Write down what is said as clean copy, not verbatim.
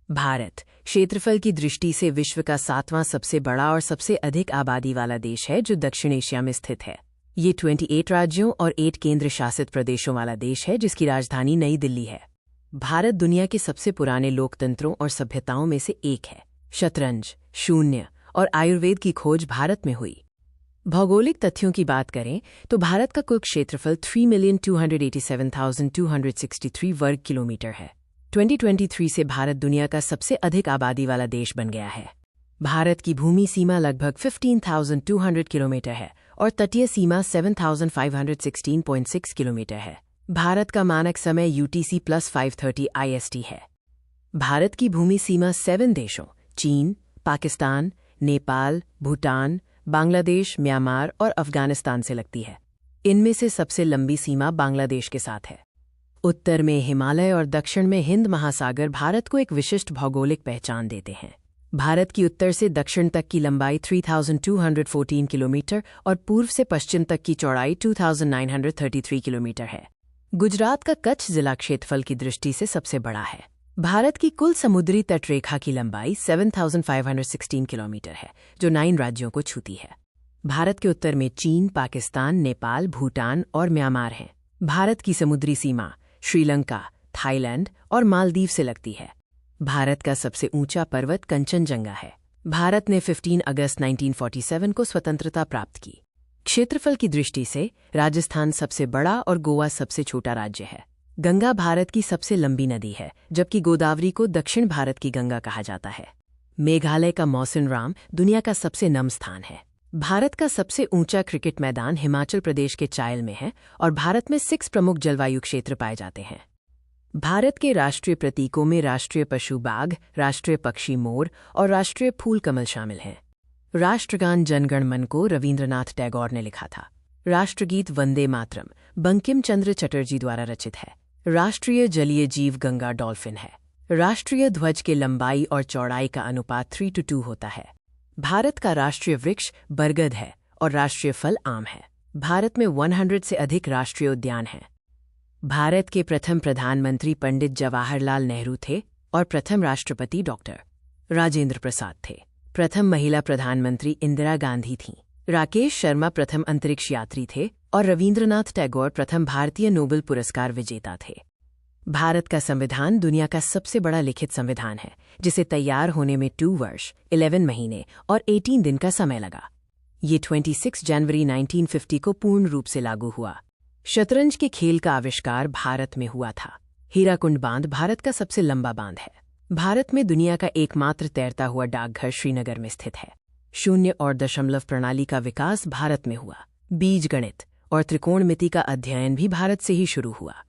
भारत क्षेत्रफल की दृष्टि से विश्व का 7वां सबसे बड़ा और सबसे अधिक आबादी वाला देश है जो दक्षिण एशिया में स्थित है। ये 28 राज्यों और 8 केंद्र शासित प्रदेशों वाला देश है जिसकी राजधानी नई दिल्ली है। भारत दुनिया के सबसे पुराने लोकतंत्रों और सभ्यताओं में से एक है। शतरंज, शून्य और आयुर्वेद की खोज भारत में हुई। भौगोलिक तथ्यों की बात करें तो भारत का कुल क्षेत्रफल 3,287,263 वर्ग किलोमीटर है। 2023 से भारत दुनिया का सबसे अधिक आबादी वाला देश बन गया है। भारत की भूमि सीमा लगभग 15,200 किलोमीटर है और तटीय सीमा 7,516.6 किलोमीटर है। भारत का मानक समय UTC+530 IST है। भारत की भूमि सीमा 7 देशों चीन, पाकिस्तान, नेपाल, भूटान, बांग्लादेश, म्यांमार और अफगानिस्तान से लगती है। इनमें से सबसे लंबी सीमा बांग्लादेश के साथ है। उत्तर में हिमालय और दक्षिण में हिंद महासागर भारत को एक विशिष्ट भौगोलिक पहचान देते हैं। भारत की उत्तर से दक्षिण तक की लंबाई 3,214 किलोमीटर और पूर्व से पश्चिम तक की चौड़ाई 2,933 किलोमीटर है। गुजरात का कच्छ जिला क्षेत्रफल की दृष्टि से सबसे बड़ा है। भारत की कुल समुद्री तटरेखा की लंबाई 7,516 किलोमीटर है जो 9 राज्यों को छूती है। भारत के उत्तर में चीन, पाकिस्तान, नेपाल, भूटान और म्यांमार हैं। भारत की समुद्री सीमा श्रीलंका, थाईलैंड और मालदीव से लगती है। भारत का सबसे ऊंचा पर्वत कंचनजंगा है। भारत ने 15 अगस्त 1947 को स्वतंत्रता प्राप्त की। क्षेत्रफल की दृष्टि से राजस्थान सबसे बड़ा और गोवा सबसे छोटा राज्य है। गंगा भारत की सबसे लंबी नदी है जबकि गोदावरी को दक्षिण भारत की गंगा कहा जाता है। मेघालय का मौसिनराम दुनिया का सबसे नम स्थान है। भारत का सबसे ऊंचा क्रिकेट मैदान हिमाचल प्रदेश के चायल में है और भारत में 6 प्रमुख जलवायु क्षेत्र पाए जाते हैं। भारत के राष्ट्रीय प्रतीकों में राष्ट्रीय पशु बाघ, राष्ट्रीय पक्षी मोर और राष्ट्रीय फूल कमल शामिल हैं। राष्ट्रगान जनगण मन को रविंद्रनाथ टैगोर ने लिखा था। राष्ट्रगीत वंदे मातरम बंकिम चंद्र चटर्जी द्वारा रचित है। राष्ट्रीय जलीय जीव गंगा डॉल्फिन है। राष्ट्रीय ध्वज के लंबाई और चौड़ाई का अनुपात 3:2 होता है। भारत का राष्ट्रीय वृक्ष बरगद है और राष्ट्रीय फल आम है। भारत में 100 से अधिक राष्ट्रीय उद्यान हैं। भारत के प्रथम प्रधानमंत्री पंडित जवाहरलाल नेहरू थे और प्रथम राष्ट्रपति डॉक्टर राजेंद्र प्रसाद थे। प्रथम महिला प्रधानमंत्री इंदिरा गांधी थीं। राकेश शर्मा प्रथम अंतरिक्ष यात्री थे और रविंद्रनाथ टैगोर प्रथम भारतीय नोबेल पुरस्कार विजेता थे। भारत का संविधान दुनिया का सबसे बड़ा लिखित संविधान है जिसे तैयार होने में 2 वर्ष, 11 महीने और 18 दिन का समय लगा। ये 26 जनवरी 1950 को पूर्ण रूप से लागू हुआ। शतरंज के खेल का आविष्कार भारत में हुआ था। हीराकुंड बांध भारत का सबसे लंबा बांध है। भारत में दुनिया का एकमात्र तैरता हुआ डाकघर श्रीनगर में स्थित है। शून्य और दशमलव प्रणाली का विकास भारत में हुआ। बीजगणित और त्रिकोणमिति का अध्ययन भी भारत से ही शुरू हुआ।